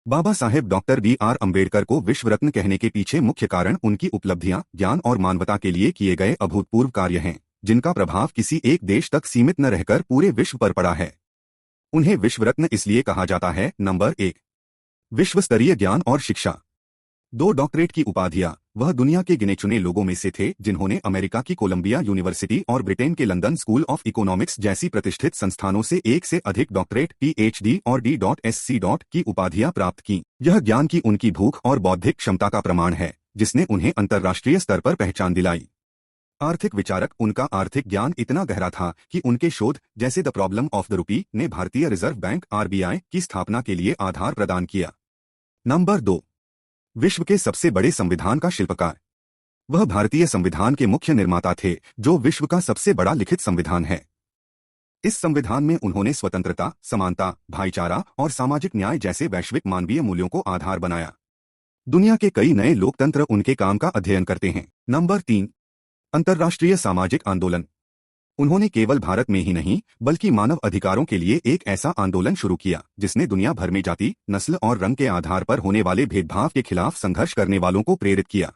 Baba Saheb doctor B R. Ambedkar को विश्व रत्न कहने के पीछे मुख्य कारण उनकी उपलब्धियां, ज्ञान और मानवता के लिए किए गए अभूतपूर्व कार्य हैं, जिनका प्रभाव किसी एक देश तक सीमित न रहकर पूरे विश्व पर पड़ा है। उन्हें विश्व रत्न इसलिए कहा जाता है। नंबर 1, विश्व स्तरीय ज्ञान और शिक्षा। 2 डॉक्टरेट की उपाधियां। वह दुनिया के गिने चुने लोगों में से थे जिन्होंने अमेरिका की कोलंबिया यूनिवर्सिटी और ब्रिटेन के लंदन स्कूल ऑफ इकोनॉमिक्स जैसी प्रतिष्ठित संस्थानों से एक से अधिक डॉक्टरेट, पीएचडी और डी.एससी. की उपाधियां प्राप्त की। यह ज्ञान की उनकी भूख और बौद्धिक क्षमता का प्रमाण है, जिसने उन्हें अंतर्राष्ट्रीय स्तर पर पहचान दिलाई। आर्थिक विचारक। उनका आर्थिक ज्ञान इतना गहरा था कि उनके शोध, जैसे the problem of the rupee, ने भारतीय रिजर्व बैंक (आरबीआई) की स्थापना के लिए आधार प्रदान किया। नंबर 2, विश्व के सबसे बड़े संविधान का शिल्पकार। वह भारतीय संविधान के मुख्य निर्माता थे, जो विश्व का सबसे बड़ा लिखित संविधान है। इस संविधान में उन्होंने स्वतंत्रता, समानता, भाईचारा और सामाजिक न्याय जैसे वैश्विक मानवीय मूल्यों को आधार बनाया। दुनिया के कई नए लोकतंत्र उनके काम का अध्ययन करते हैं। नंबर 3, अंतर्राष्ट्रीय सामाजिक आंदोलन। उन्होंने केवल भारत में ही नहीं, बल्कि मानव अधिकारों के लिए एक ऐसा आंदोलन शुरू किया जिसने दुनिया भर में जाति, नस्ल और रंग के आधार पर होने वाले भेदभाव के खिलाफ संघर्ष करने वालों को प्रेरित किया।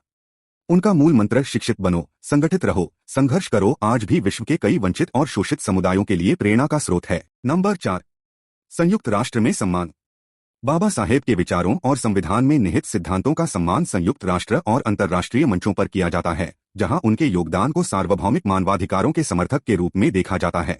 उनका मूल मंत्र शिक्षित बनो, संगठित रहो, संघर्ष करो आज भी विश्व के कई वंचित और शोषित समुदायों के लिए प्रेरणा का स्रोत है। नंबर 4, संयुक्त राष्ट्र में सम्मान। बाबा साहेब के विचारों और संविधान में निहित सिद्धांतों का सम्मान संयुक्त राष्ट्र और अंतर्राष्ट्रीय मंचों पर किया जाता है, जहां उनके योगदान को सार्वभौमिक मानवाधिकारों के समर्थक के रूप में देखा जाता है।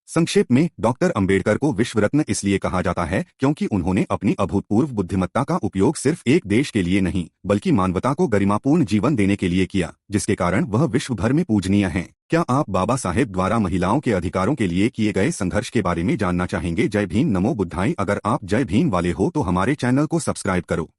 संक्षेप में, डॉक्टर अंबेडकर को विश्व रत्न इसलिए कहा जाता है क्योंकि उन्होंने अपनी अभूतपूर्व बुद्धिमत्ता का उपयोग सिर्फ एक देश के लिए नहीं, बल्कि मानवता को गरिमापूर्ण जीवन देने के लिए किया, जिसके कारण वह विश्व भर में पूजनीय हैं। क्या आप बाबा साहेब द्वारा महिलाओं के अधिकारों के लिए किए गए संघर्ष के बारे में जानना चाहेंगे? जय भीम, नमो बुद्धाय। अगर आप जय भीम वाले हो तो हमारे चैनल को सब्सक्राइब करो।